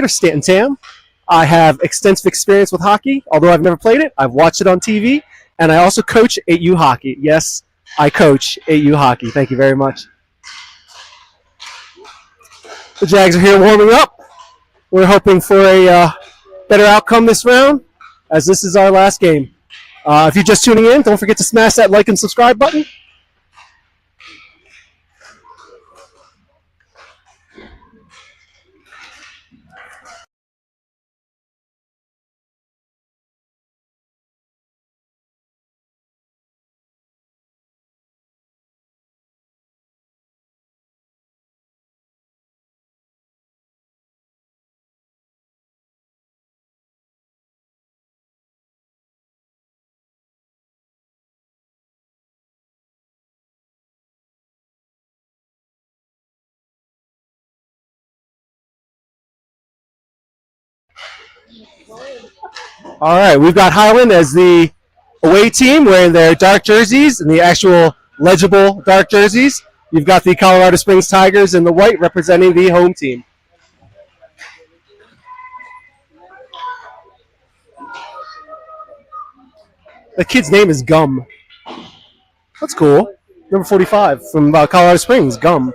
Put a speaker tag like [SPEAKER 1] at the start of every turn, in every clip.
[SPEAKER 1] Stanton Tam. I have extensive experience with hockey. Although I've never played it, I've watched it on TV, and I also coach 8U hockey. Yes, I coach 8U hockey. Thank you very much. The Jags are here warming up. We're hoping for a better outcome this round, as this is our last game. If you're just tuning in, don't forget to smash that like and subscribe button. All right, we've got Highland as the away team wearing their dark jerseys and the actual legible dark jerseys. You've got the Colorado Springs Tigers in the white representing the home team. The kid's name is Gum. That's cool. Number 45 from Colorado Springs, Gum.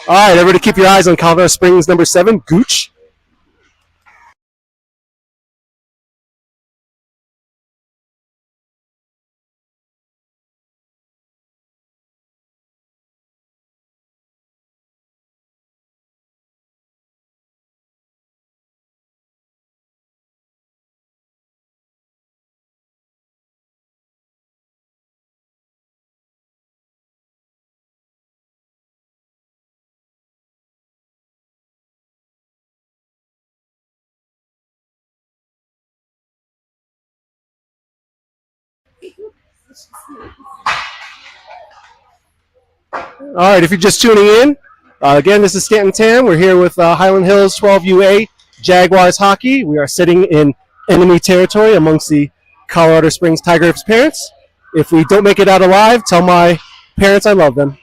[SPEAKER 1] All right, everybody keep your eyes on Colorado Springs number 7, Gooch. All right, if you're just tuning in, again, this is Stanton Tam. We're here with Highland Hills 12UA Jaguars hockey. We are sitting in enemy territory amongst the Colorado Springs Tigers parents. If we don't make it out alive, tell my parents I love them.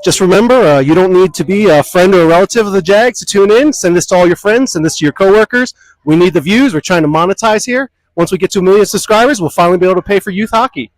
[SPEAKER 1] Just remember, you don't need to be a friend or a relative of the Jags to tune in. Send this to all your friends. Send this to your coworkers. We need the views. We're trying to monetize here. Once we get to 1 million subscribers, we'll finally be able to pay for youth hockey.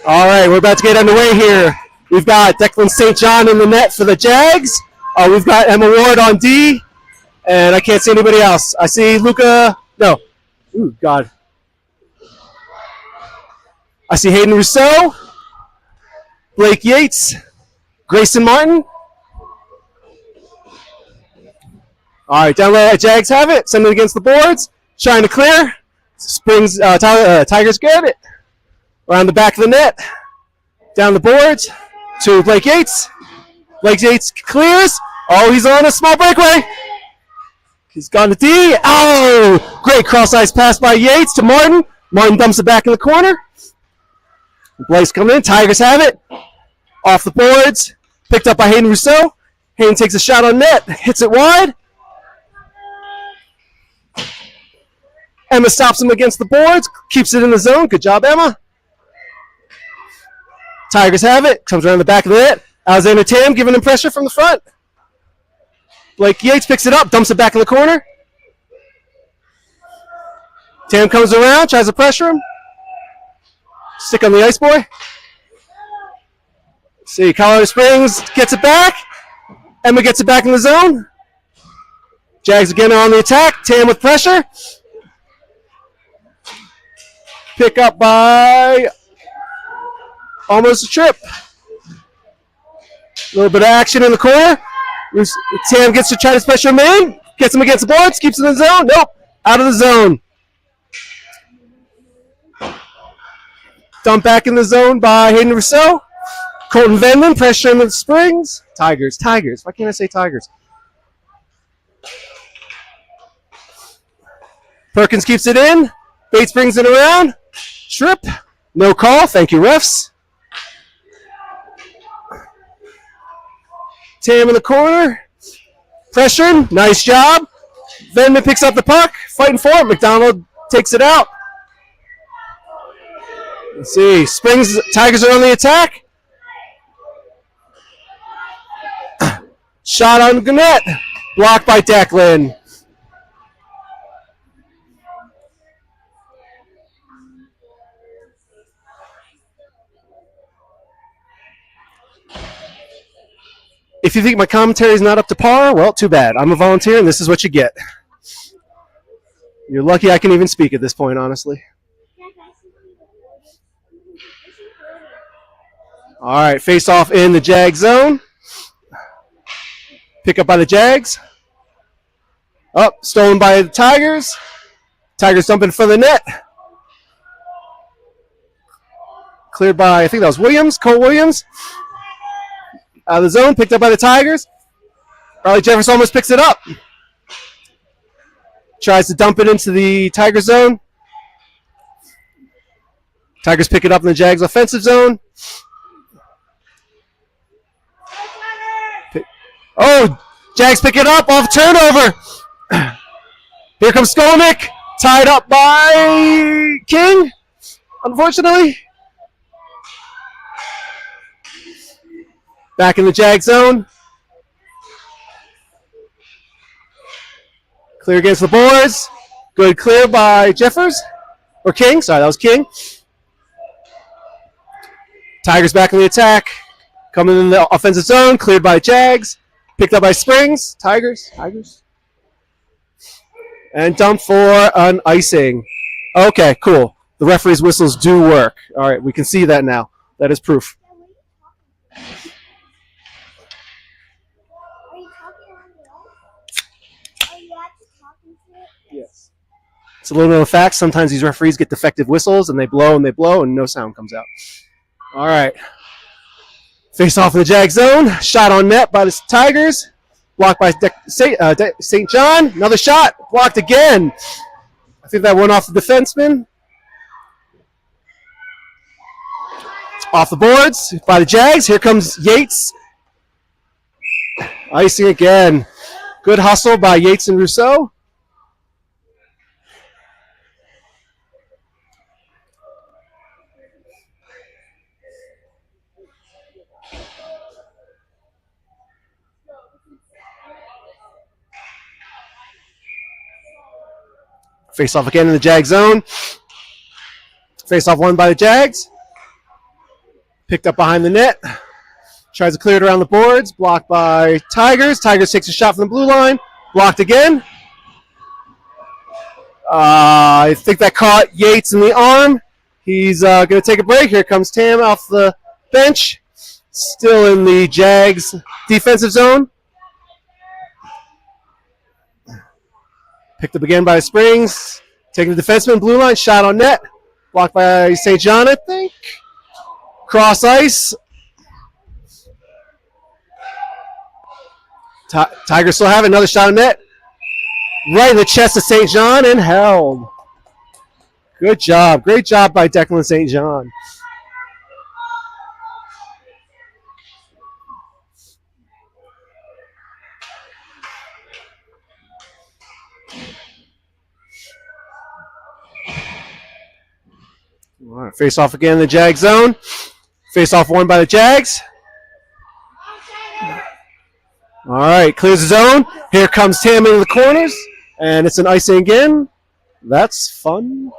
[SPEAKER 1] All right, we're about to get underway here. We've got Declan St. John in the net for the Jags. We've got Emma Ward on D, and I can't see anybody else. I see Luca. No. Ooh, God. I see Hayden Rousseau, Blake Yates, Grayson Martin. All right, down low, Jags have it. Send it against the boards. Trying to clear. Springs, Tigers get it. Around the back of the net. Down the boards to Blake Yates. Blake Yates clears. Oh, he's on a small breakaway. He's gone to D. Oh, great cross-ice pass by Yates to Martin. Martin dumps it back in the corner. Blake's coming in. Tigers have it. Off the boards. Picked up by Hayden Rousseau. Hayden takes a shot on net. Hits it wide. Emma stops him against the boards. Keeps it in the zone. Good job, Emma. Tigers have it. Comes around the back of the net. Alexander Tam giving him pressure from the front. Blake Yates picks it up. Dumps it back in the corner. Tam comes around. Tries to pressure him. Stick on the ice, boy. See, Colorado Springs gets it back. Emma gets it back in the zone. Jags again are on the attack. Tam with pressure. Pick up by almost a trip. A little bit of action in the corner. Tam gets to try to pressure him in. Gets him against the boards. Keeps him in the zone. Nope. Out of the zone. Dump back in the zone by Hayden Rousseau. Colton Venman pressuring the Springs. Tigers. Why can't I say Tigers? Perkins keeps it in. Bates brings it around. Trip. No call. Thank you, refs. Tam in the corner. Pressuring. Nice job. Venman picks up the puck. Fighting for it. McDonald takes it out. Let's see. Springs, Tigers are on the attack. Shot on Gannett. Blocked by Declan. If you think my commentary is not up to par, well, too bad. I'm a volunteer, and this is what you get. You're lucky I can even speak at this point, honestly. All right, face off in the Jag zone. Pick up by the Jags. Oh, stolen by the Tigers. Tigers dumping for the net. Cleared by, I think that was Williams, Cole Williams. Out of the zone, picked up by the Tigers. Riley Jefferson almost picks it up. Tries to dump it into the Tiger zone. Tigers pick it up in the Jags offensive zone. Oh, Jags pick it up off turnover. Here comes Skolnick. Tied up by King, unfortunately. Back in the Jag zone. Clear against the boards. Good clear by Jeffers. Or King. Sorry, that was King. Tigers back in the attack. Coming in the offensive zone. Cleared by Jags. Picked up by Springs. Tigers. And dumped for an icing. Okay, cool. The referee's whistles do work. All right, we can see that now. That is proof. Yes. It's a little bit of a fact. Sometimes these referees get defective whistles, and they blow, and no sound comes out. All right. Face off in the Jag zone. Shot on net by the Tigers. Blocked by St. John. Another shot. Blocked again. I think that went off the defenseman. Off the boards by the Jags. Here comes Yates. Icing again. Good hustle by Yates and Rousseau. Face off again in the Jag zone. Face off won by the Jags. Picked up behind the net. Tries to clear it around the boards. Blocked by Tigers. Tigers takes a shot from the blue line. Blocked again. I think that caught Yates in the arm. He's going to take a break. Here comes Tam off the bench. Still in the Jags defensive zone. Picked up again by Springs. Taking the defenseman, blue line, shot on net. Blocked by St. John, I think. Cross ice. Tigers still have another shot on net. Right in the chest of St. John and held. Good job. Great job by Declan St. John. All right, face off again in the Jag zone. Face off won by the Jags. All right, clears the zone. Here comes Tam into the corners, and it's an icing again. That's fun.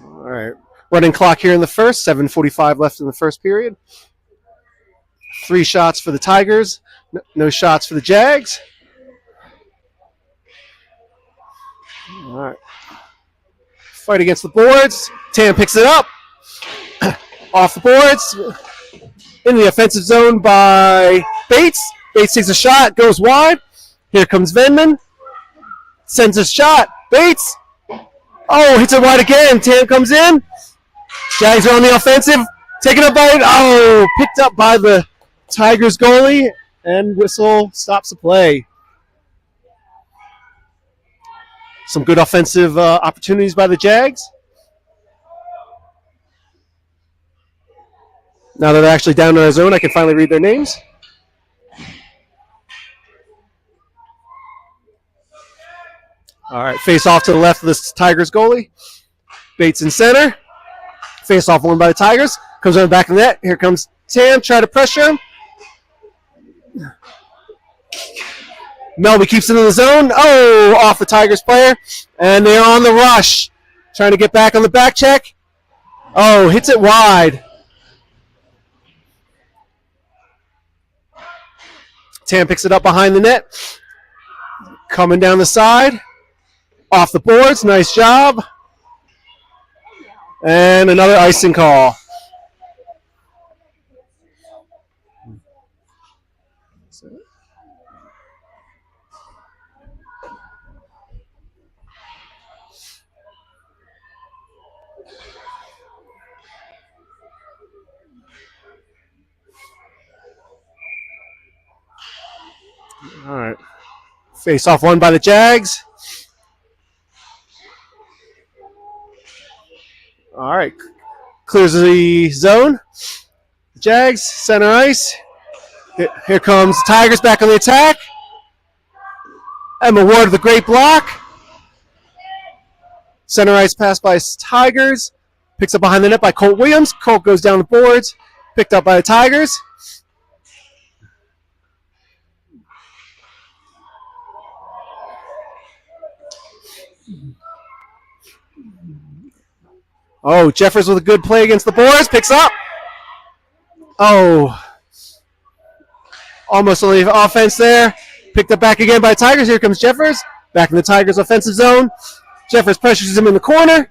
[SPEAKER 1] All right, running clock here in the first. 7:45 left in the first period. 3 shots for the Tigers. No shots for the Jags. All right. Fight against the boards. Tam picks it up. Off the boards. In the offensive zone by Bates. Bates takes a shot. Goes wide. Here comes Venman. Sends a shot. Bates. Oh, hits it wide again. Tam comes in. Jags are on the offensive. Taken up by it. Oh, picked up by the Tigers goalie. And whistle stops the play. Some good offensive opportunities by the Jags. Now that they're actually down in our zone, I can finally read their names. All right, face off to the left of this Tigers goalie. Bates in center. Face off won by the Tigers. Comes on the back of the net. Here comes Tam, try to pressure him. Melby keeps it in the zone. Oh, off the Tigers player. And they're on the rush. Trying to get back on the back check. Oh, hits it wide. Tam picks it up behind the net. Coming down the side. Off the boards. Nice job. And another icing call. All right. Face off won by the Jags. All right. Clears the zone. Jags, center ice. Here comes Tigers back on the attack. Emma Ward with a great block. Center ice pass by Tigers. Picks up behind the net by Colt Williams. Colt goes down the boards. Picked up by the Tigers. Oh, Jeffers with a good play against the boards. Picks up. Oh. Almost on the offense there. Picked up back again by Tigers. Here comes Jeffers. Back in the Tigers' offensive zone. Jeffers pressures him in the corner.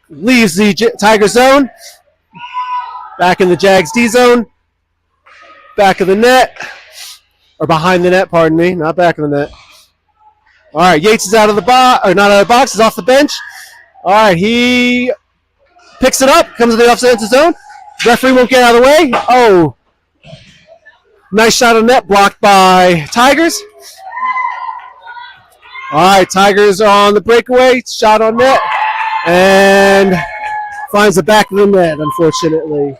[SPEAKER 1] Leaves the Tigers zone. Back in the Jags D zone. Back of the net. Or behind the net, pardon me. Not back of the net. All right, Yates is out of the box. Or not out of the box. He's off the bench. All right, he picks it up. Comes to the offensive zone. Referee won't get out of the way. Oh. Nice shot on net. Blocked by Tigers. All right, Tigers on the breakaway. Shot on net. And finds the back of the net, unfortunately.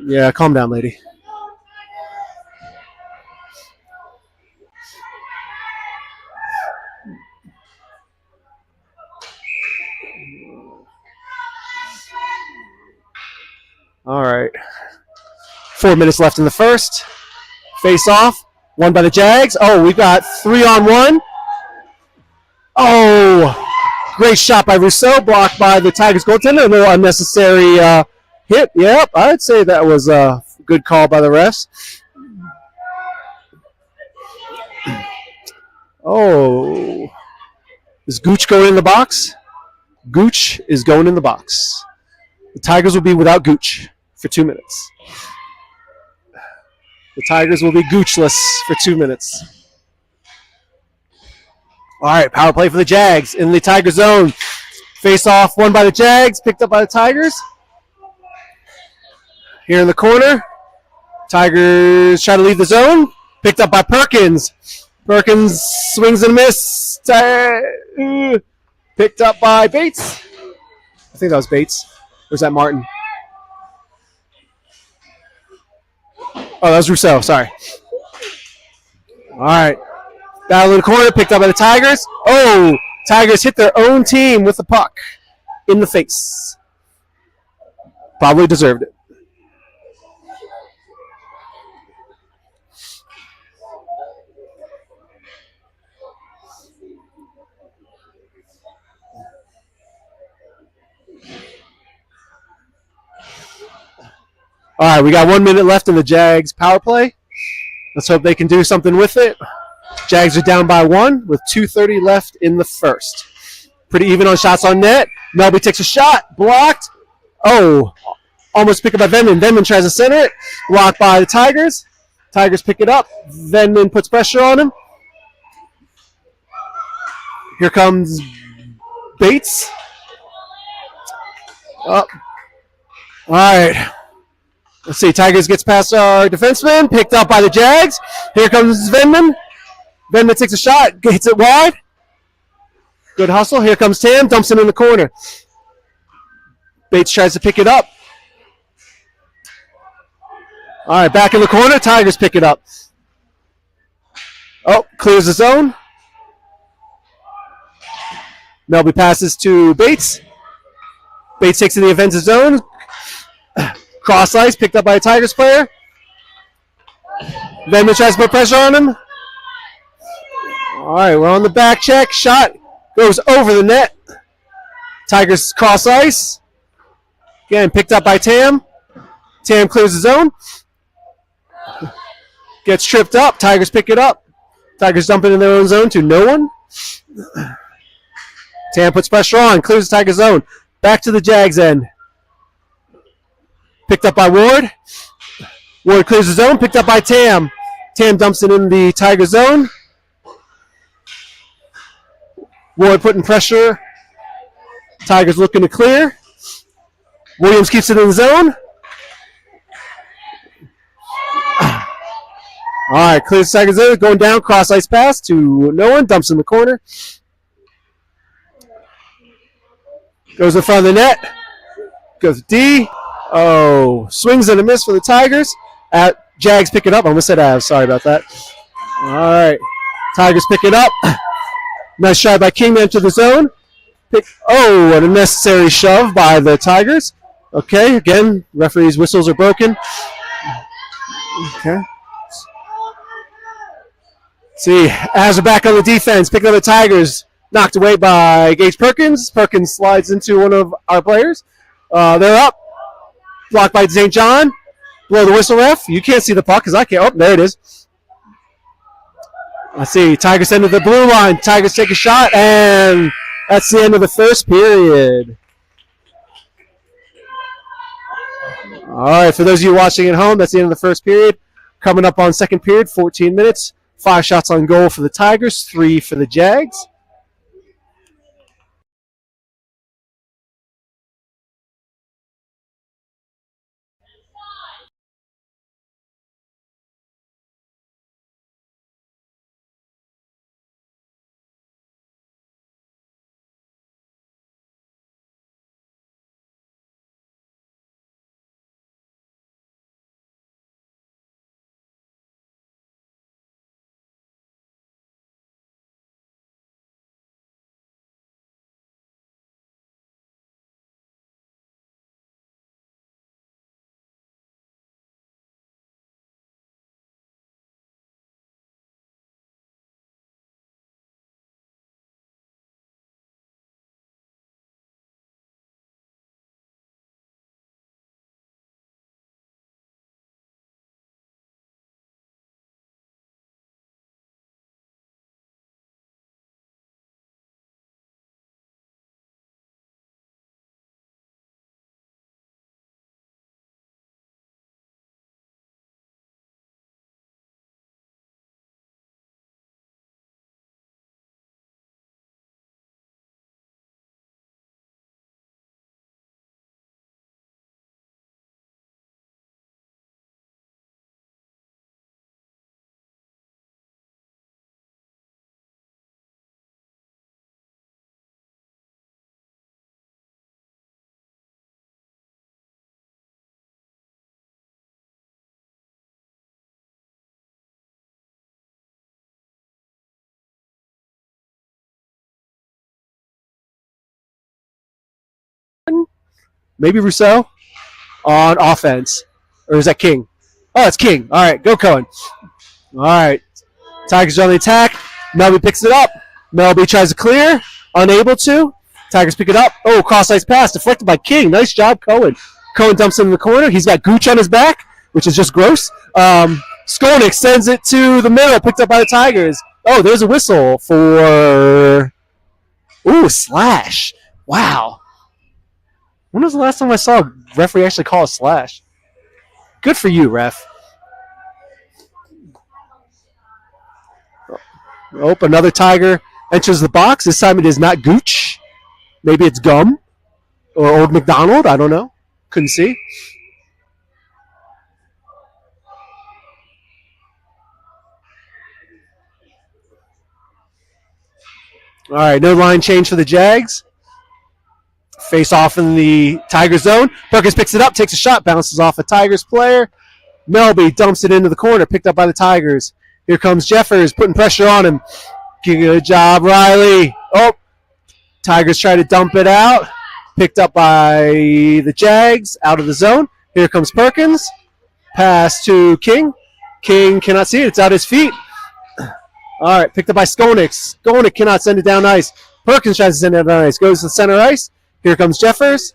[SPEAKER 1] Yeah, calm down, lady. All right. 4 minutes left in the first. Face off. Won by the Jags. Oh, we've got 3-on-1. Oh, great shot by Rousseau. Blocked by the Tigers goaltender. A little unnecessary hit. Yep, I'd say that was a good call by the refs. Oh. Is Gooch going in the box? Gooch is going in the box. The Tigers will be without Gooch for 2 minutes. The Tigers will be Goochless for 2 minutes. All right, power play for the Jags in the Tiger zone. Face off won by the Jags, picked up by the Tigers. Here in the corner, Tigers try to leave the zone. Picked up by Perkins. Perkins swings and miss. Picked up by Bates. I think that was Bates. Or was that Martin? Oh, that was Rousseau. Sorry. All right. Battle in the corner. Picked up by the Tigers. Oh, Tigers hit their own team with the puck in the face. Probably deserved it. All right, we got 1 minute left in the Jags power play. Let's hope they can do something with it. Jags are down by 1 with 2:30 left in the first. Pretty even on shots on net. Melby takes a shot. Blocked. Oh, almost picked up by Venman. Venman tries to center it. Blocked by the Tigers. Tigers pick it up. Venman puts pressure on him. Here comes Bates. Up. All right. Let's see. Tigers gets past our defenseman. Picked up by the Jags. Here comes Venman. Venman takes a shot. Hits it wide. Good hustle. Here comes Tam. Dumps it in the corner. Bates tries to pick it up. All right. Back in the corner. Tigers pick it up. Oh, clears the zone. Melby passes to Bates. Bates takes to the offensive zone. Cross ice, picked up by a Tigers player. Venman tries to put pressure on him. All right, we're on the back check. Shot goes over the net. Tigers cross ice. Again, picked up by Tam. Tam clears the zone. Gets tripped up. Tigers pick it up. Tigers dump it in their own zone to no one. Tam puts pressure on, clears the Tigers zone. Back to the Jags end. Picked up by Ward. Ward clears the zone, picked up by Tam. Tam dumps it in the Tiger zone. Ward putting pressure. Tigers looking to clear. Williams keeps it in the zone. All right, clears the Tiger zone. Going down, cross ice pass to no one. Dumps in the corner. Goes in front of the net. Goes D. Oh, swings and a miss for the Tigers. Jags pick it up. I almost said Avs. Sorry about that. All right. Tigers pick it up. Nice shot by Kingman to the zone. Oh, an unnecessary shove by the Tigers. Okay, again, referee's whistles are broken. Okay. See, Avs are back on the defense. Picking up the Tigers. Knocked away by Gage Perkins. Perkins slides into one of our players. They're up. Blocked by St. John. Blow the whistle, ref. You can't see the puck because I can't. Oh, there it is. Let's see. Tigers send to the blue line. Tigers take a shot, and that's the end of the first period. All right, for those of you watching at home, that's the end of the first period. Coming up on second period, 14 minutes. 5 shots on goal for the Tigers, 3 for the Jags. maybe Rousseau on offense. Or is that King? Oh, it's King. All right, go Cohen. All right, Tigers are on the attack. Melby picks it up. Melby tries to clear, unable to. Tigers pick it up. Oh, cross-ice pass deflected by King. Nice job, Cohen. Cohen dumps it in the corner. He's got Gooch on his back, which is just gross. Skolnick sends it to the middle, picked up by the Tigers. Oh, there's a whistle for... Ooh, slash. Wow. When was the last time I saw a referee actually call a slash? Good for you, ref. Oh, another Tiger enters the box. This time it is not Gooch. Maybe it's Gum or Old McDonald. I don't know. Couldn't see. All right, no line change for the Jags. Face off in the Tiger zone. Perkins picks it up, takes a shot, bounces off a Tigers player. Melby dumps it into the corner, picked up by the Tigers. Here comes Jeffers, putting pressure on him. Good job, Riley. Oh, Tigers try to dump it out. Picked up by the Jags, out of the zone. Here comes Perkins. Pass to King. King cannot see it. It's out his feet. All right, picked up by Skolnick. Skolnick cannot send it down ice. Perkins tries to send it down ice. Goes to the center ice. Here comes Jeffers.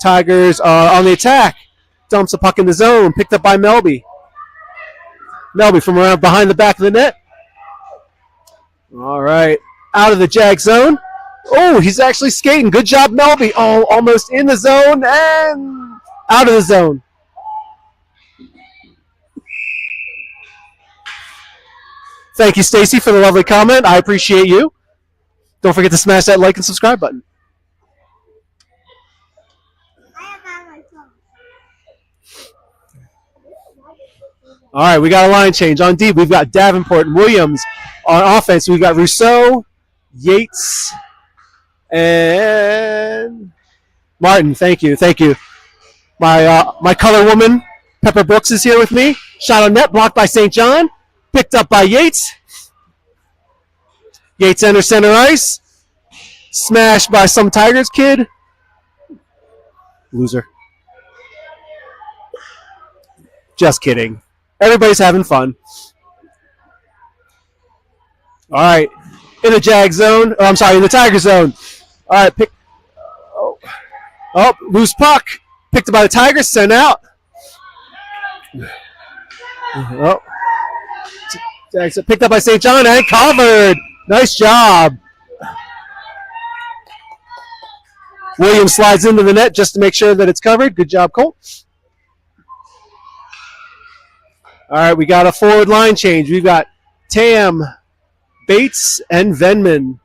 [SPEAKER 1] Tigers are on the attack. Dumps the puck in the zone. Picked up by Melby. Melby from around behind the back of the net. All right, out of the Jag zone. Oh, he's actually skating. Good job, Melby. Oh, almost in the zone and out of the zone. Thank you, Stacy, for the lovely comment. I appreciate you. Don't forget to smash that like and subscribe button. All right, we got a line change. On D, we've got Davenport and Williams. On offense, we've got Rousseau, Yates, and Martin. Thank you. Thank you. My color woman, Pepper Brooks, is here with me. Shot on net, blocked by St. John. Picked up by Yates. Yates enters center ice. Smashed by some Tigers kid. Loser. Just kidding. Everybody's having fun. All right. In the Jag zone. Oh, I'm sorry, in the Tiger zone. All right. Oh, loose puck. Picked up by the Tigers. Sent out. Oh. Picked up by St. John and covered. Nice job. Williams slides into the net just to make sure that it's covered. Good job, Colt. All right, we got a forward line change. We've got Tam, Bates, and Venman.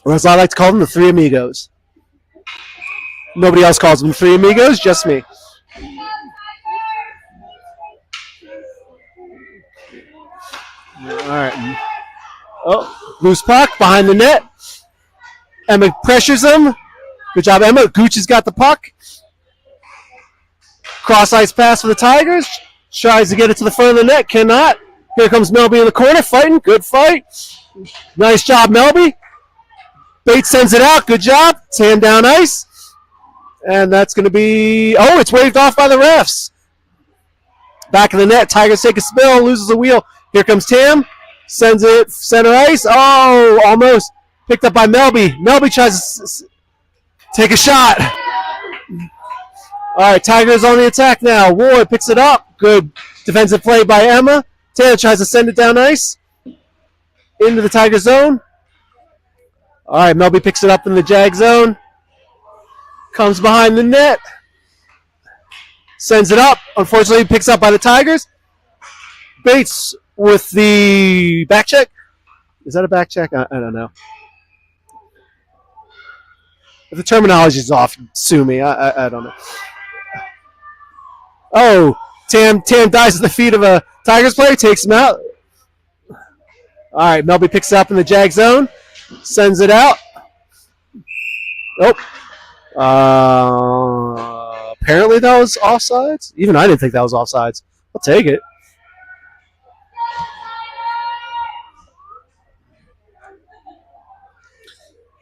[SPEAKER 1] Or as I like to call them, the Three Amigos. Nobody else calls them Three Amigos, just me. All right. Oh, loose puck behind the net. Emma pressures him. Good job, Emma. Gooch has got the puck. Cross-ice pass for the Tigers. Tries to get it to the front of the net. Cannot. Here comes Melby in the corner fighting. Good fight. Nice job, Melby. Bates sends it out. Good job. Tam down ice. And that's going to be... Oh, it's waved off by the refs. Back of the net. Tigers take a spill. Loses the wheel. Here comes Tam. Sends it center ice. Oh, almost. Picked up by Melby. Melby tries to take a shot. All right, Tigers on the attack now. Ward picks it up. Good defensive play by Emma. Taylor tries to send it down ice. Into the Tiger zone. All right, Melby picks it up in the Jag zone. Comes behind the net. Sends it up. Unfortunately, picks up by the Tigers. Bates with the back check. Is that a back check? I don't know. If the terminology is off, sue me. I don't know. Oh, Tam dies at the feet of a Tigers player, takes him out. All right, Melby picks it up in the Jag zone, sends it out. Nope. Apparently that was offsides. Even I didn't think that was offsides. I'll take it.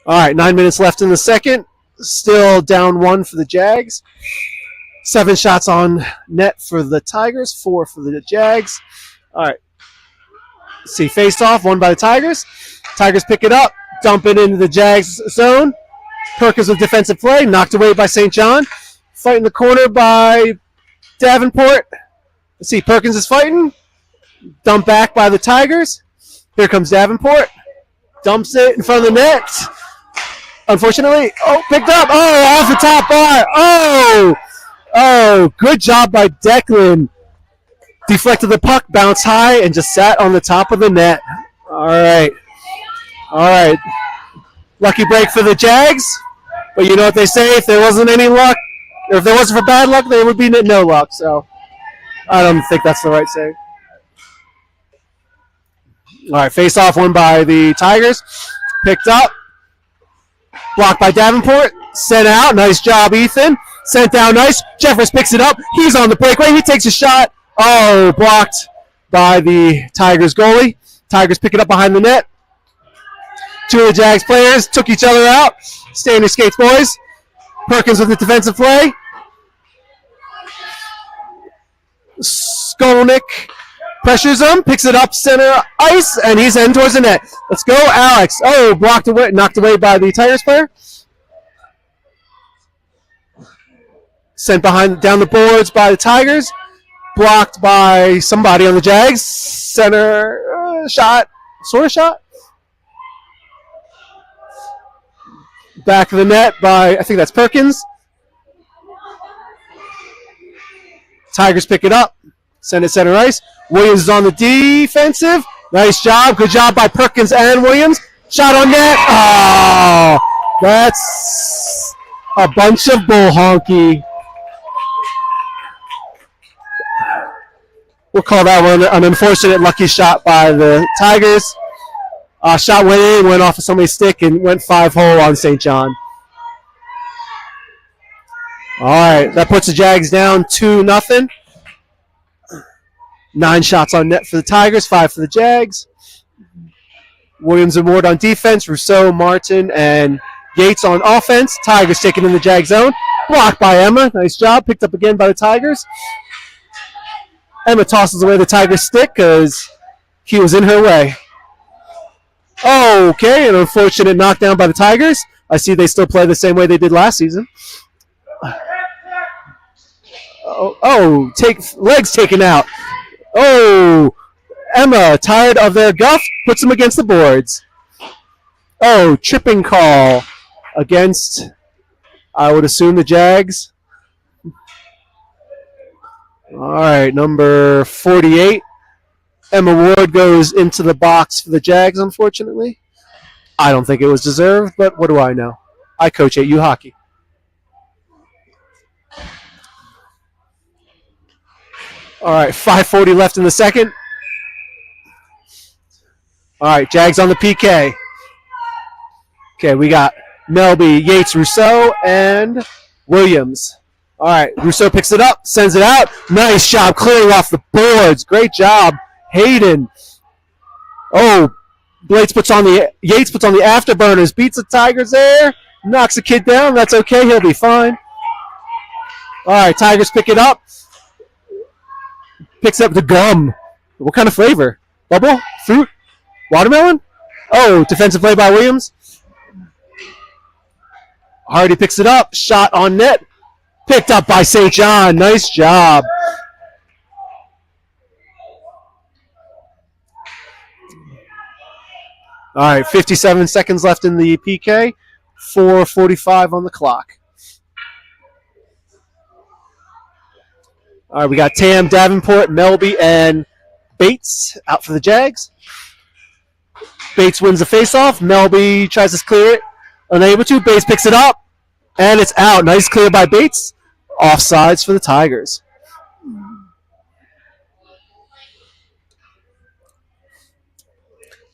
[SPEAKER 1] All right, 9 minutes left in the second. Still down 1 for the Jags. 7 shots on net for the Tigers, 4 for the Jags. All right. See, faced off, won by the Tigers. Tigers pick it up, dump it into the Jags zone. Perkins with defensive play, knocked away by St. John. Fighting the corner by Davenport. Let's see, Perkins is fighting. Dumped back by the Tigers. Here comes Davenport. Dumps it in front of the net. Unfortunately, picked up. Off the top bar. Good job by Declan. Deflected the puck, bounced high, and just sat on the top of the net. All right. Lucky break for the Jags. But you know what they say, if there wasn't any luck, or if there wasn't for bad luck, there would be no luck. So I don't think that's the right say. All right, face off, won by the Tigers. Picked up. Blocked by Davenport. Sent out. Nice job, Ethan. Sent down nice. Jeffers picks it up. He's on the breakaway. He takes a shot. Blocked by the Tigers goalie. Tigers pick it up behind the net. 2 of the Jags players took each other out. Stay in your skates, boys. Perkins with the defensive play. Skolnick pressures him, picks it up center ice, and he's heading towards the net. Let's go, Alex. Blocked away, knocked away by the Tigers player. Sent down the boards by the Tigers. Blocked by somebody on the Jags. Center shot, sort of shot. Back of the net by, I think that's Perkins. Tigers pick it up. Send it center ice. Williams is on the defensive. Nice job. Good job by Perkins and Williams. Shot on net. That's a bunch of bull honky. We'll call that one an unfortunate lucky shot by the Tigers. Shot went in, went off of somebody's stick, and went 5-hole on St. John. All right, that puts the Jags down 2-0. 9 shots on net for the Tigers, 5 for the Jags. Williams and Ward on defense, Rousseau, Martin, and Yates on offense. Tigers taking in the Jag zone. Blocked by Emma. Nice job. Picked up again by the Tigers. Emma tosses away the Tigers' stick because he was in her way. Okay, an unfortunate knockdown by the Tigers. I see they still play the same way they did last season. Legs taken out. Emma, tired of their guff, puts them against the boards. Tripping call against, I would assume, the Jags. All right, number 48. Emma Ward goes into the box for the Jags, unfortunately. I don't think it was deserved, but what do I know? I coach HU hockey. All right, 5:40 left in the second. All right, Jags on the PK. Okay, we got Melby, Yates, Rousseau, and Williams. All right, Rousseau picks it up, sends it out. Nice job clearing off the boards. Great job, Hayden. Yates puts on the afterburners, beats the Tigers there, knocks the kid down. That's okay, he'll be fine. All right, Tigers pick it up. Picks up the gum. What kind of flavor? Bubble? Fruit? Watermelon? Defensive play by Williams. Hardy picks it up. Shot on net. Picked up by St. John. Nice job. All right, 57 seconds left in the PK. 4:45 on the clock. All right, we got Tam, Davenport, Melby, and Bates out for the Jags. Bates wins the faceoff. Melby tries to clear it. Unable to. Bates picks it up, and it's out. Nice clear by Bates. Offsides for the Tigers.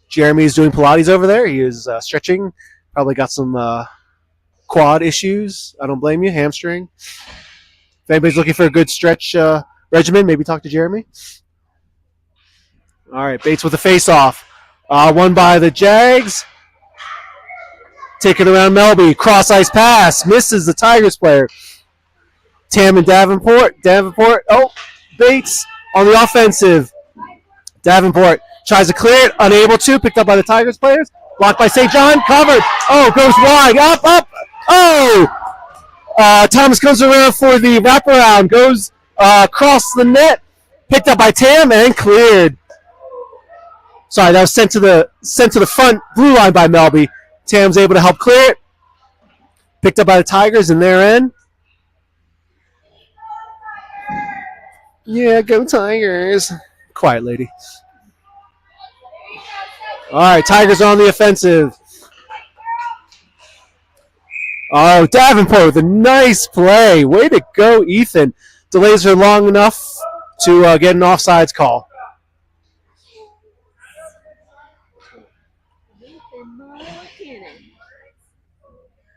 [SPEAKER 1] Jeremy's doing Pilates over there. He is stretching. Probably got some quad issues. I don't blame you. Hamstring. If anybody's looking for a good stretch regimen, maybe talk to Jeremy. All right, Bates with the face-off. Won by the Jags. Taking around Melby. Cross ice pass. Misses the Tigers player. Tam and Davenport. Davenport. Oh, Bates on the offensive. Davenport tries to clear it. Unable to. Picked up by the Tigers players. Blocked by St. John. Covered. Oh, goes wide. Up, up. Oh! Thomas comes around for the wraparound. Goes across the net. Picked up by Tam and cleared. Sorry, that was sent to the front blue line by Melby. Tam's able to help clear it. Picked up by the Tigers in their end. Yeah, go Tigers. Quiet, lady. All right, Tigers are on the offensive. Oh, Davenport with a nice play. Way to go, Ethan. Delays her long enough to get an offsides call.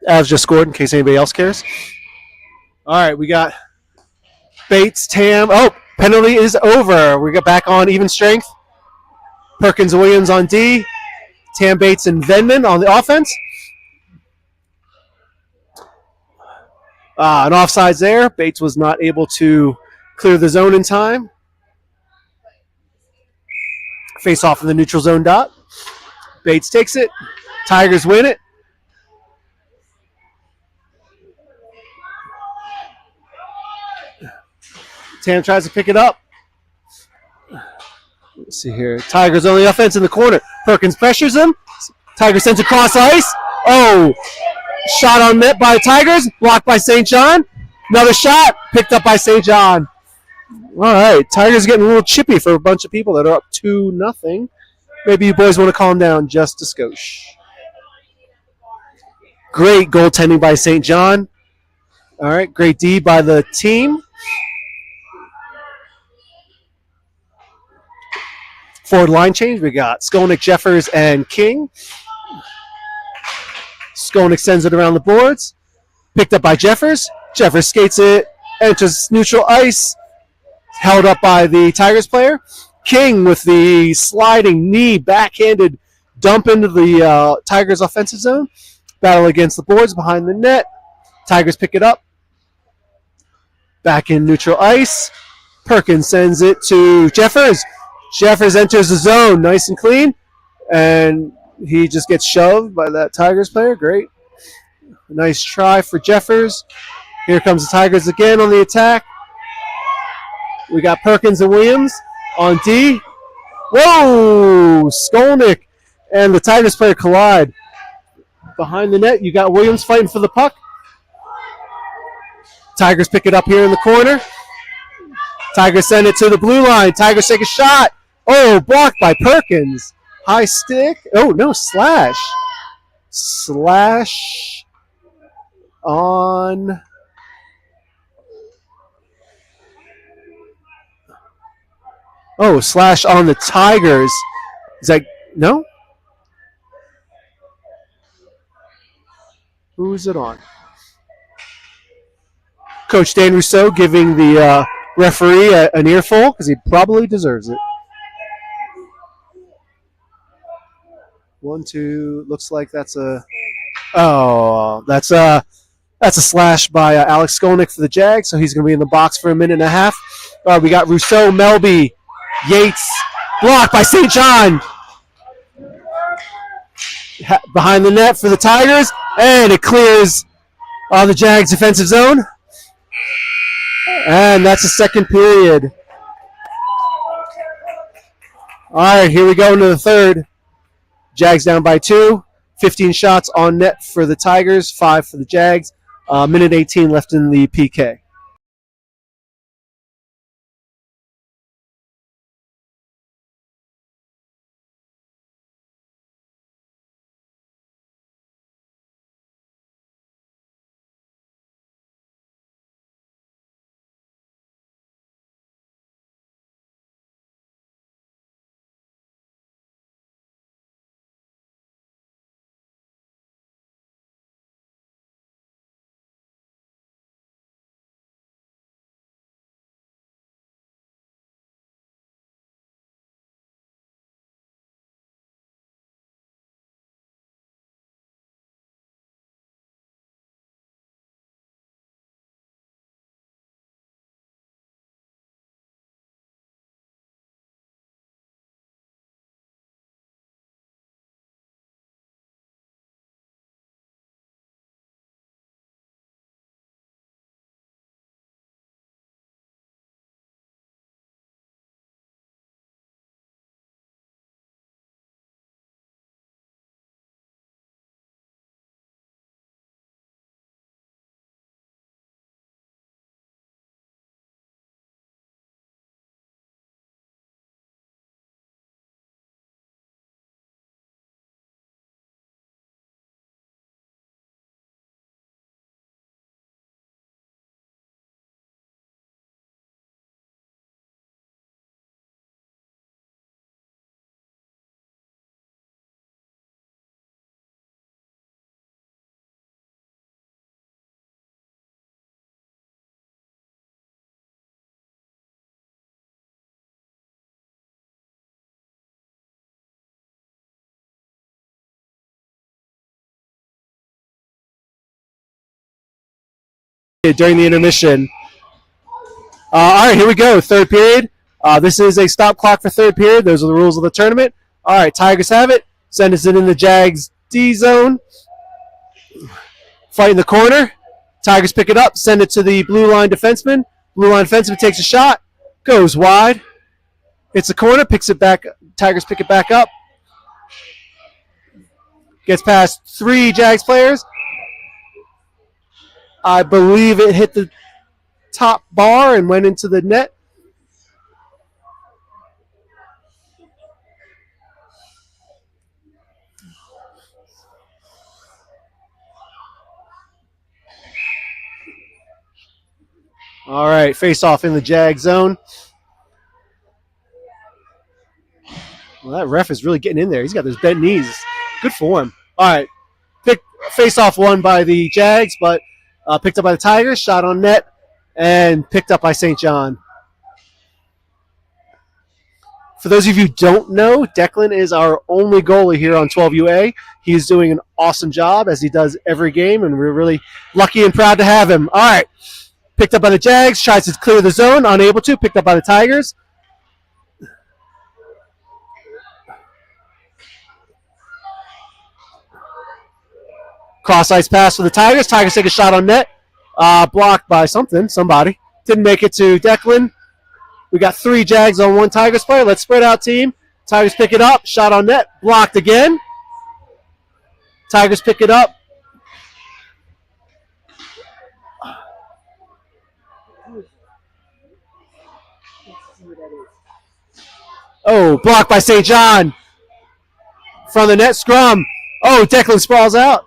[SPEAKER 1] Avs just scored in case anybody else cares. All right, we got Bates, Tam. Oh, penalty is over. We got back on even strength. Perkins Williams on D. Tam, Bates, and Venman on the offense. An offsides there. Bates was not able to clear the zone in time. Face off in the neutral zone dot. Bates takes it. Tigers win it. Tam tries to pick it up. Let's see here. Tigers on the offense in the corner. Perkins pressures him. Tigers sends across ice. Oh! Shot on net by the Tigers. Blocked by St. John. Another shot. Picked up by St. John. All right. Tigers getting a little chippy for a bunch of people that are up 2-0. Maybe you boys want to calm down just a skosh. Great goaltending by St. John. All right. Great D by the team. Forward line change. We got Skolnick, Jeffers, and King. Skolnick sends it around the boards. Picked up by Jeffers. Jeffers skates it. Enters neutral ice. Held up by the Tigers player. King with the sliding knee backhanded dump into the Tigers offensive zone. Battle against the boards behind the net. Tigers pick it up. Back in neutral ice. Perkins sends it to Jeffers. Jeffers enters the zone nice and clean. And he just gets shoved by that Tigers player. Great. Nice try for Jeffers. Here comes the Tigers again on the attack. We got Perkins and Williams on D. Whoa! Skolnick and the Tigers player collide. Behind the net, you got Williams fighting for the puck. Tigers pick it up here in the corner. Tigers send it to the blue line. Tigers take a shot. Oh, blocked by Perkins. High stick. Oh, no, slash. Slash on... Oh, slash on the Tigers. Is that... No? Who is it on? Coach Dan Rousseau giving the referee an earful because he probably deserves it. 1, 2. Looks like that's a... Oh, that's a slash by Alex Skolnick for the Jags, so he's going to be in the box for a minute and a half. We got Rousseau, Melby, Yates, blocked by St. John. Behind the net for the Tigers, and it clears the Jags' defensive zone. And that's the second period. All right, here we go into the third. Jags down by 2. 15 shots on net for the Tigers, 5 for the Jags. Minute 18 left in the PK. during the intermission. All right, here we go. Third period. This is a stop clock for third period. Those are the rules of the tournament. All right, Tigers have it. Send us in the Jags D zone. Fight in the corner. Tigers pick it up. Send it to the blue line defenseman. Blue line defenseman takes a shot. Goes wide. Hits the corner. Picks it back. Tigers pick it back up. Gets past 3 Jags players. I believe it hit the top bar and went into the net. All right, face off in the Jag zone. Well, that ref is really getting in there. He's got those bent knees. Good for him. All right, face off won by the Jags, but picked up by the Tigers, shot on net, and picked up by St. John. For those of you who don't know, Declan is our only goalie here on 12UA. He's doing an awesome job, as he does every game, and we're really lucky and proud to have him. All right, picked up by the Jags, tries to clear the zone, unable to, picked up by the Tigers. Cross ice pass for the Tigers. Tigers take a shot on net. Blocked by somebody. Didn't make it to Declan. We got 3 Jags on 1 Tigers player. Let's spread out, team. Tigers pick it up. Shot on net. Blocked again. Tigers pick it up. Oh, blocked by St. John. From the net, scrum. Oh, Declan sprawls out.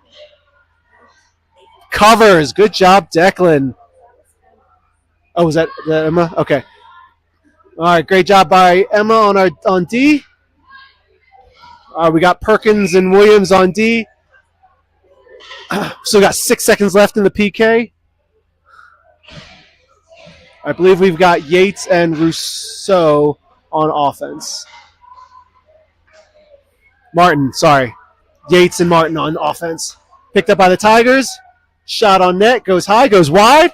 [SPEAKER 1] Covers. Good job, Declan. Oh, was that Emma? Okay. All right, great job by Emma on D. We got Perkins and Williams on D. So we got 6 seconds left in the PK. I believe we've got Yates and Rousseau on offense. Yates and Martin on offense. Picked up by the Tigers. Shot on net. Goes high. Goes wide.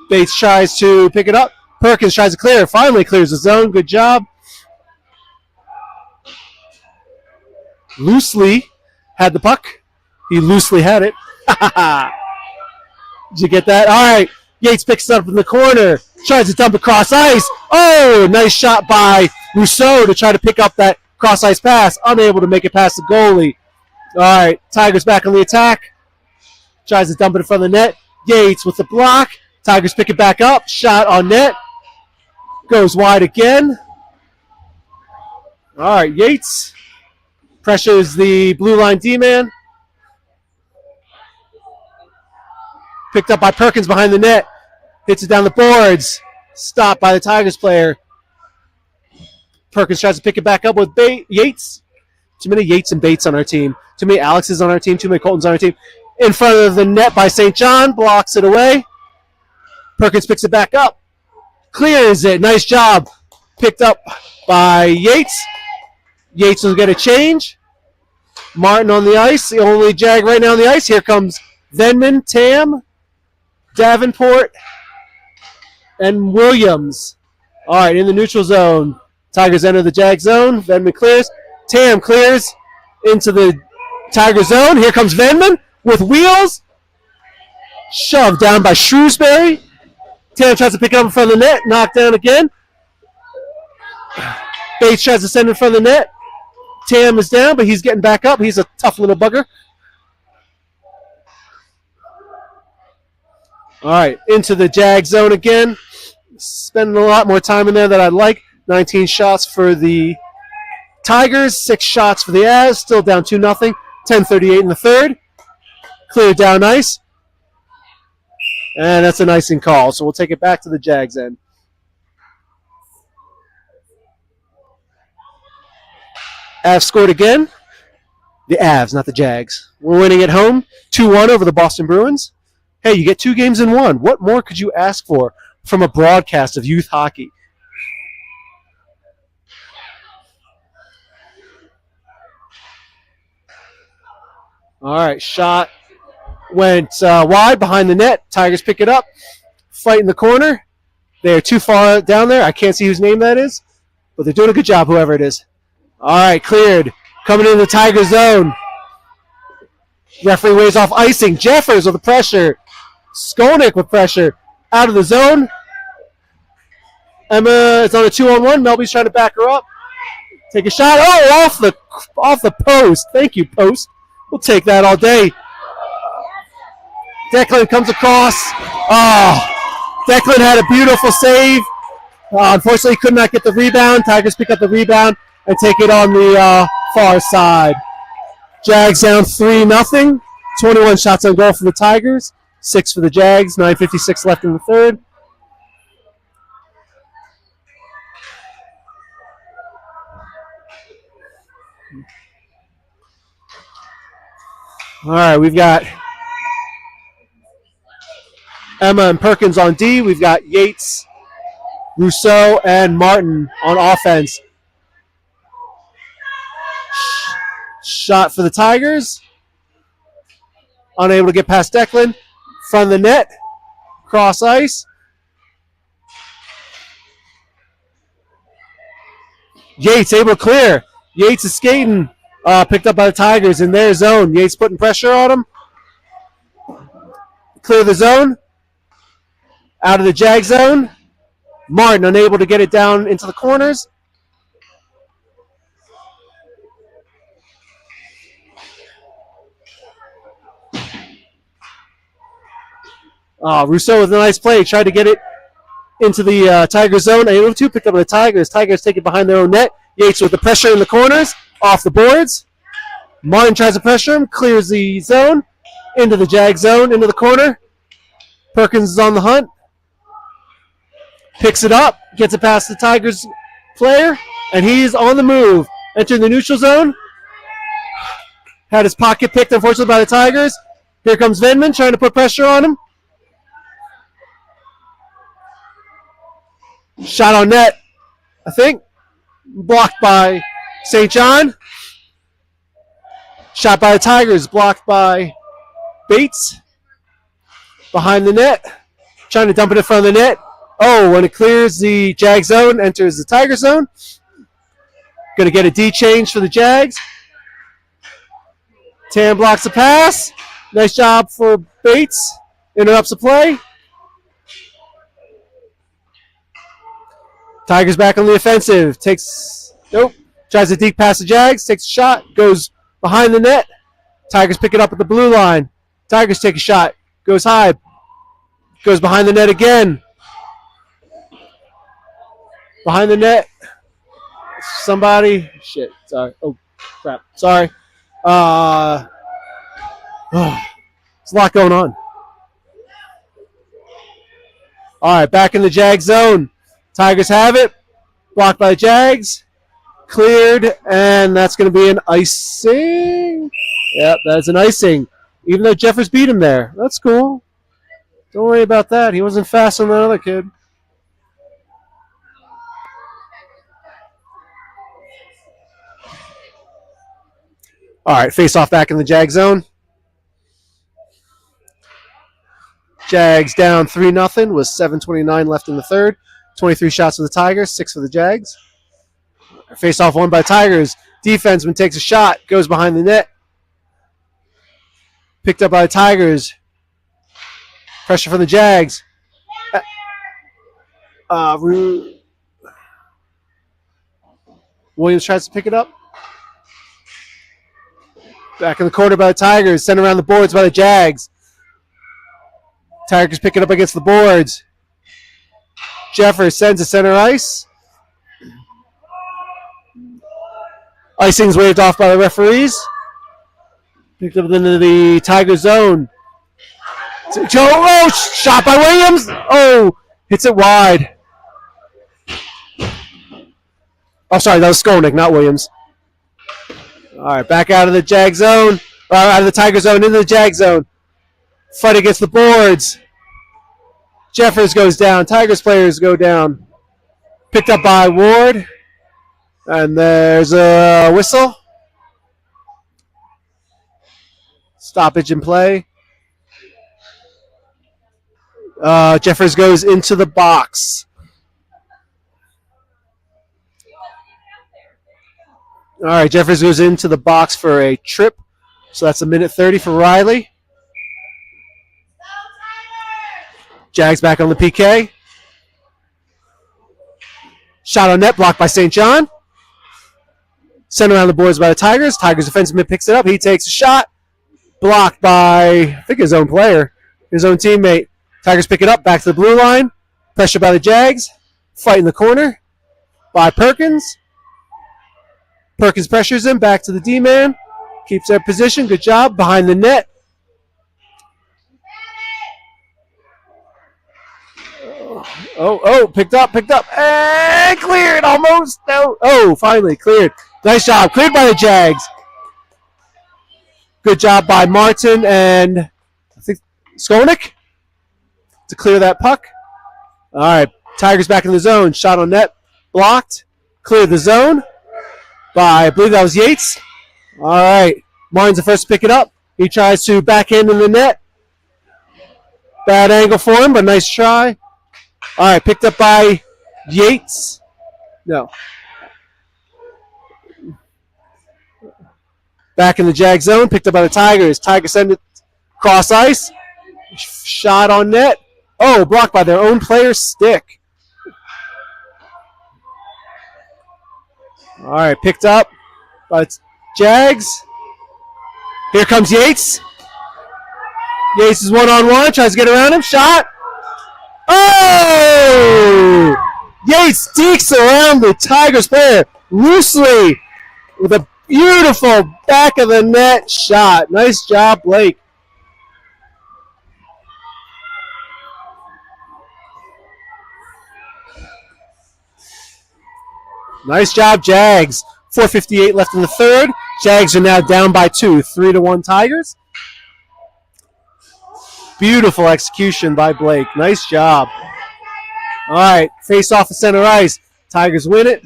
[SPEAKER 1] Bates tries to pick it up. Perkins tries to clear. Finally clears the zone. Good job. Loosely had the puck. He loosely had it. Did you get that? All right. Yates picks it up in the corner. Tries to dump across ice. Oh, nice shot by Rousseau to try to pick up that cross ice pass. Unable to make it past the goalie. All right. Tigers back on the attack. Tries to dump it in front of the net. Yates with the block. Tigers pick it back up. Shot on net. Goes wide again. All right. Yates pressures the blue line D-man. Picked up by Perkins behind the net. Hits it down the boards. Stopped by the Tigers player. Perkins tries to pick it back up with Yates. Too many Yates and Bates on our team. Too many Alexes on our team. Too many Coltons on our team. In front of the net by St. John. Blocks it away. Perkins picks it back up. Clears it. Nice job. Picked up by Yates. Yates will get a change. Martin on the ice. The only Jag right now on the ice. Here comes Venman, Tam, Davenport, and Williams. All right, in the neutral zone. Tigers enter the Jag zone. Venman clears. Tam clears into the Tiger zone. Here comes Venman with wheels. Shoved down by Shrewsbury. Tam tries to pick it up in front of the net. Knocked down again. Bates tries to send it in front of the net. Tam is down, but he's getting back up. He's a tough little bugger. All right, into the Jag zone again. Spending a lot more time in there than I'd like. 19 shots for the Tigers, 6 shots for the Avs. Still down 2-0. 10:38 in the third. Cleared down ice. And that's an icing call, so we'll take it back to the Jags end. Avs scored again. The Avs, not the Jags. We're winning at home, 2-1 over the Boston Bruins. Hey, you get 2 games in 1. What more could you ask for from a broadcast of youth hockey? All right, shot went wide behind the net. Tigers pick it up. Fight in the corner. They're too far down there. I can't see whose name that is, but they're doing a good job, whoever it is. All right, cleared. Coming into the Tiger zone. Referee waves off icing. Jeffers with the pressure. Skolnick with pressure. Out of the zone. Emma is on a 2-on-1. Melby's trying to back her up. Take a shot. Oh, off the post. Thank you, post. We'll take that all day. Declan comes across. Oh, Declan had a beautiful save. Unfortunately, could not get the rebound. Tigers pick up the rebound and take it on the far side. Jags down 3-0. 21 shots on goal for the Tigers. 6 for the Jags. 9:56 left in the third. All right, we've got Emma and Perkins on D. We've got Yates, Rousseau, and Martin on offense. Shot for the Tigers. Unable to get past Declan. Front of the net. Cross ice. Yates able to clear. Yates is skating. Picked up by the Tigers in their zone. Yates putting pressure on him. Clear the zone. Out of the Jag zone. Martin unable to get it down into the corners. Rousseau with a nice play. Tried to get it into the Tiger zone. Able to pick up the Tigers. Tigers take it behind their own net. Yates with the pressure in the corners. Off the boards. Martin tries to pressure him. Clears the zone. Into the Jag zone. Into the corner. Perkins is on the hunt. Picks it up. Gets it past the Tigers player. And he's on the move. Entering the neutral zone. Had his pocket picked, unfortunately, by the Tigers. Here comes Venman trying to put pressure on him. Shot on net, I think. Blocked by St. John. Shot by the Tigers. Blocked by Bates. Behind the net. Trying to dump it in front of the net. Oh, when it clears the Jag zone, enters the Tiger zone. Going to get a D change for the Jags. Tam blocks the pass. Nice job for Bates. Interrupts the play. Tigers back on the offensive. Tries to deke past the Jags. Takes a shot. Goes behind the net. Tigers pick it up at the blue line. Tigers take a shot. Goes high. Goes behind the net again. Behind the net. Somebody. Shit. Sorry. Oh, crap. Sorry. There's a lot going on. All right, back in the Jag zone. Tigers have it. Blocked by the Jags. Cleared, and that's going to be an icing. Yep, that's an icing. Even though Jeffers beat him there. That's cool. Don't worry about that. He wasn't faster than that other kid. All right, face off back in the Jag zone. Jags down 3-0 with 7:29 left in the third. 23 shots for the Tigers, 6 for the Jags. Face off won by Tigers. Defenseman takes a shot, goes behind the net. Picked up by the Tigers. Pressure from the Jags. Williams tries to pick it up. Back in the corner by the Tigers. Sent around the boards by the Jags. Tigers pick it up against the boards. Jeffers sends to center ice. Icing's waved off by the referees. Picked up into the Tiger zone. Oh, shot by Williams. Oh, hits it wide. Oh, sorry, that was Skolnick, not Williams. All right, back out of the Jag zone. Out of the Tiger zone into the Jag zone. Fight against the boards. Jeffers goes down. Tigers players go down. Picked up by Ward. And there's a whistle. Stoppage in play. Jeffers goes into the box. All right, Jeffers goes into the box for a trip. So that's a minute 30 for Riley. Jags back on the PK. Shot on net, blocked by St. John. Sent around the boards by the Tigers. Tigers defensive mid picks it up. He takes a shot. Blocked by, I think, his own player, his own teammate. Tigers pick it up, back to the blue line. Pressure by the Jags. Fight in the corner by Perkins. Perkins pressures him, back to the D-man. Keeps their position. Good job. Behind the net. Picked up. And cleared almost. No. Oh, finally cleared. Nice job. Cleared by the Jags. Good job by Martin and I think Skolnick to clear that puck. All right. Tigers back in the zone. Shot on net. Blocked. Cleared the zone by, I believe that was Yates. All right. Martin's the first to pick it up. He tries to backhand in the net. Bad angle for him, but nice try. All right. Picked up by Yates. No. Back in the Jag zone. Picked up by the Tigers. Tigers send it cross ice. Shot on net. Oh, blocked by their own player's stick. All right, picked up by Jags. Here comes Yates. Yates is one-on-one. Tries to get around him. Shot. Oh! Yates dekes around the Tigers player loosely with a beautiful back of the net shot. Nice job, Blake. Nice job, Jags. 4:58 left in the third. Jags are now down by 2, 3-1 Tigers. Beautiful execution by Blake. Nice job. All right, face off the center ice. Tigers win it.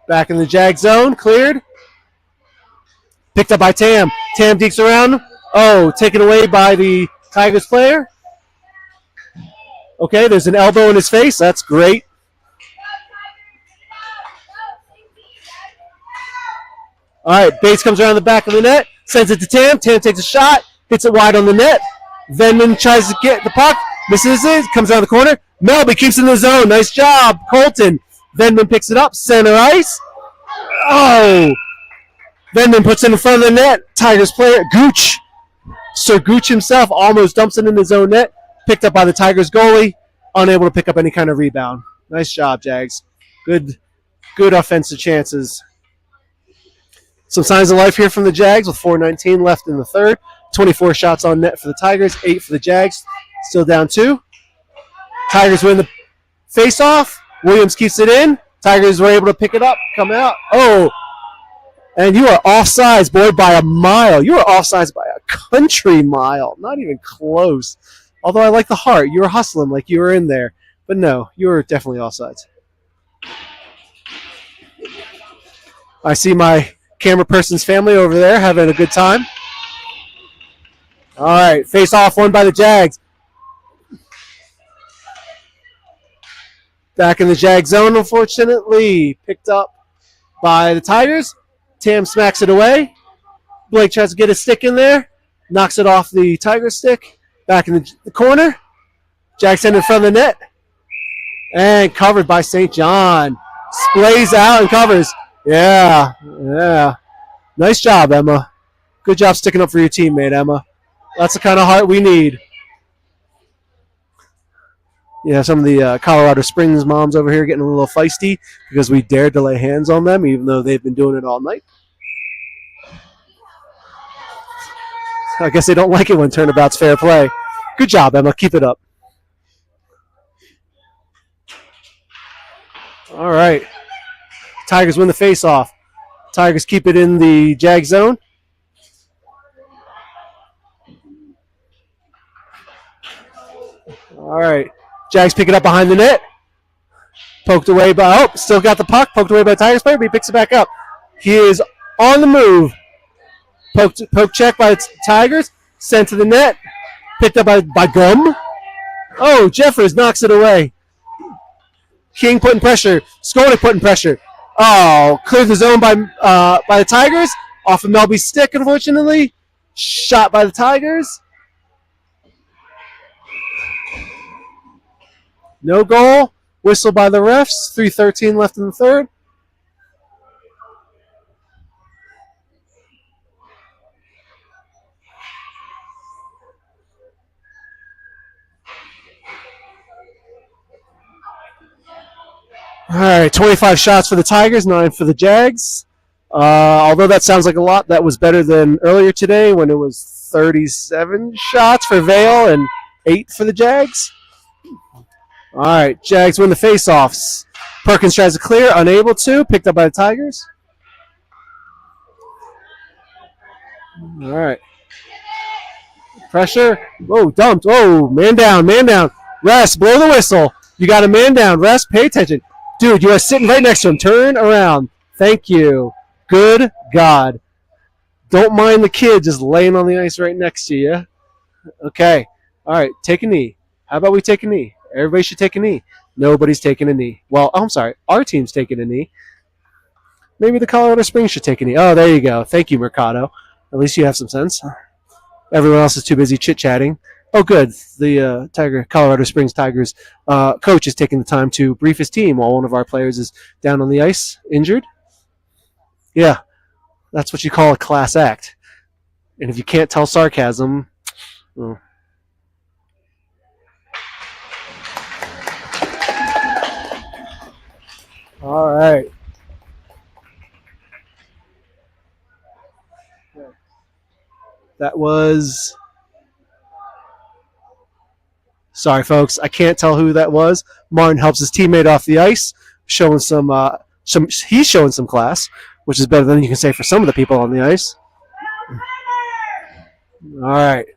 [SPEAKER 1] Back in the Jag zone, cleared. Picked up by Tam. Tam dekes around. Oh, taken away by the Tigers player. Okay, there's an elbow in his face. That's great. All right, Bates comes around the back of the net, sends it to Tam. Tam takes a shot, hits it wide on the net. Venman tries to get the puck, misses it, comes around the corner. Melby keeps it in the zone. Nice job, Colton. Venman picks it up, center ice. Oh! Venman puts it in front of the net. Tigers player, Gooch. Sir Gooch himself almost dumps it in his own net. Picked up by the Tigers goalie, unable to pick up any kind of rebound. Nice job, Jags. Good offensive chances. Some signs of life here from the Jags with 4:19 left in the third. 24 shots on net for the Tigers, 8 for the Jags. Still down 2. Tigers win the face-off. Williams keeps it in. Tigers were able to pick it up, come out. Oh, and you are offsides, boy, by a mile. You are offsides by a country mile. Not even close. Although I like the heart. You were hustling like you were in there. But no, you were definitely offsides. I see my camera person's family over there having a good time. All right, face-off won by the Jags. Back in the Jag zone, unfortunately. Picked up by the Tigers. Tam smacks it away. Blake tries to get his stick in there. Knocks it off the Tigers stick. Back in the corner. Jackson in front of the net. And covered by St. John. Splays out and covers. Yeah. Nice job, Emma. Good job sticking up for your teammate, Emma. That's the kind of heart we need. Yeah, some of the Colorado Springs moms over here getting a little feisty because we dared to lay hands on them, even though they've been doing it all night. I guess they don't like it when turnabout's fair play. Good job, Emma. Keep it up. All right. Tigers win the face-off. Tigers keep it in the Jag zone. All right. Jags pick it up behind the net. Poked away by, still got the puck. Poked away by Tigers player, but he picks it back up. He is on the move. Poke check by the Tigers. Sent to the net. Picked up by Gum. Oh, Jeffers knocks it away. King putting pressure. Skolnick putting pressure. Oh, cleared the zone by the Tigers. Off of Melby's stick, unfortunately. Shot by the Tigers. No goal. Whistle by the refs. 3:13 left in the third. All right, 25 shots for the Tigers, 9 for the Jags. Although that sounds like a lot, that was better than earlier today when it was 37 shots for Vale and 8 for the Jags. All right, Jags win the faceoffs. Perkins tries to clear, unable to, picked up by the Tigers. All right. Pressure. Whoa, dumped. Whoa, man down, man down. Rest, blow the whistle. You got a man down. Rest, pay attention. Dude, you are sitting right next to him. Turn around. Thank you. Good God. Don't mind the kid just laying on the ice right next to you. Okay. All right, take a knee. How about we take a knee? Everybody should take a knee. Nobody's taking a knee. Well, I'm sorry. Our team's taking a knee. Maybe the Colorado Springs should take a knee. Oh, there you go. Thank you, Mercado. At least you have some sense. Everyone else is too busy chit-chatting. Oh, good. The Colorado Springs Tigers coach is taking the time to brief his team while one of our players is down on the ice, injured. Yeah, that's what you call a class act. And if you can't tell sarcasm, well. All right. That was... Sorry, folks. I can't tell who that was. Martin helps his teammate off the ice, showing he's showing some class, which is better than you can say for some of the people on the ice. All right.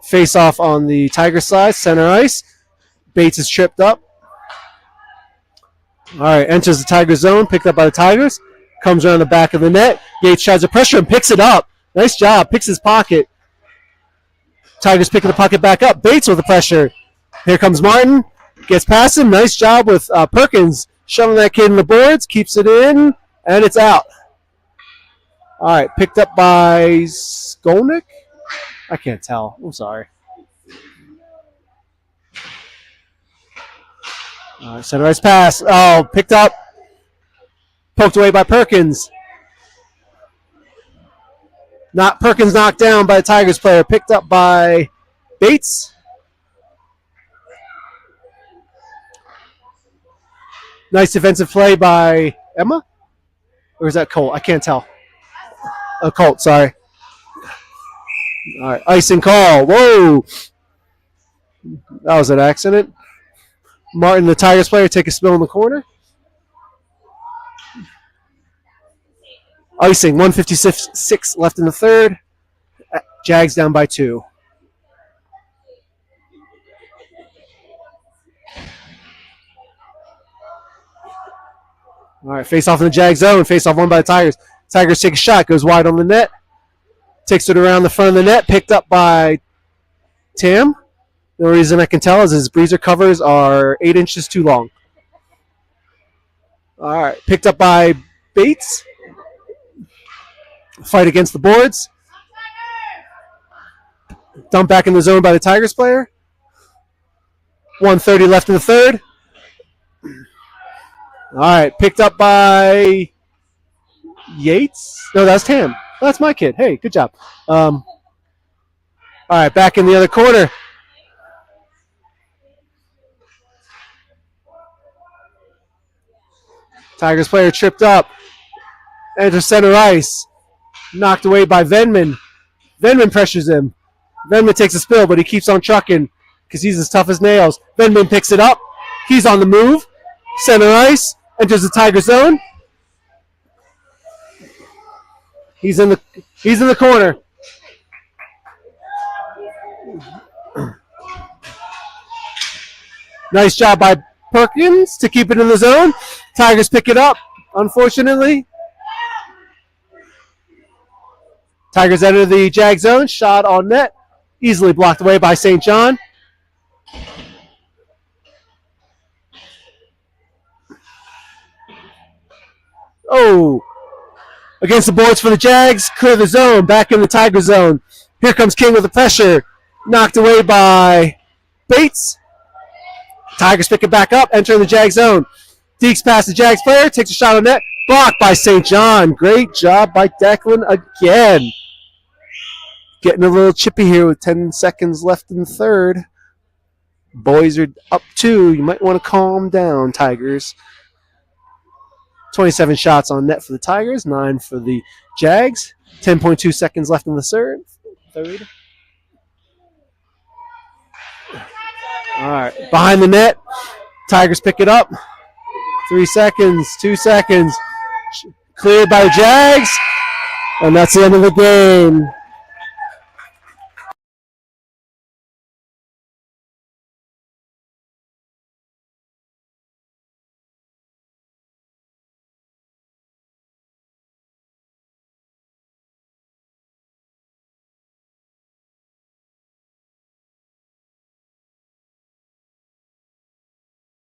[SPEAKER 1] Face off on the Tiger side, center ice. Bates is tripped up. All right, enters the Tiger zone, picked up by the Tigers. Comes around the back of the net. Yates tries to pressure and picks it up. Nice job. Picks his pocket. Tigers picking the pocket back up. Bates with the pressure. Here comes Martin. Gets past him. Nice job with Perkins shoving that kid in the boards. Keeps it in, and it's out. All right, picked up by Skolnick? I can't tell. I'm sorry. All right, center ice pass. Oh, picked up. Poked away by Perkins. Perkins knocked down by the Tigers player. Picked up by Bates. Nice defensive play by Emma? Or is that Colt? I can't tell. Oh, Colt, sorry. All right, icing call. Whoa. That was an accident. Martin, the Tigers player, take a spill in the corner. Icing, 1:56 left in the third. Jags down by 2. All right, face off in the Jag zone. Face off won by the Tigers. Tigers take a shot, goes wide on the net. Takes it around the front of the net, picked up by Tam. The only reason I can tell is his breezer covers are 8 inches too long. All right, picked up by Bates. Fight against the boards. Dumped back in the zone by the Tigers player. 1:30 left in the third. All right, picked up by Yates. No, that's Tam. That's my kid. Hey, good job. All right, back in the other corner. Tigers player tripped up. Enters center ice. Knocked away by Venman. Venman pressures him. Venman takes a spill, but he keeps on trucking because he's as tough as nails. Venman picks it up. He's on the move. Center ice. Enters the Tiger zone. He's in the corner. Nice job by Perkins to keep it in the zone. Tigers pick it up, unfortunately. Tigers enter the Jag zone. Shot on net. Easily blocked away by St. John. Oh, against the boards for the Jags. Clear the zone. Back in the Tiger zone. Here comes King with the pressure. Knocked away by Bates. Tigers pick it back up. Entering the Jag zone. Deeks past the Jags player. Takes a shot on net. Blocked by St. John. Great job by Declan again. Getting a little chippy here with 10 seconds left in the third. Boys are up 2. You might want to calm down, Tigers. 27 shots on net for the Tigers, 9 for the Jags. 10.2 seconds left in the third. All right, behind the net. Tigers pick it up. 3 seconds, 2 seconds. Cleared by the Jags. And that's the end of the game.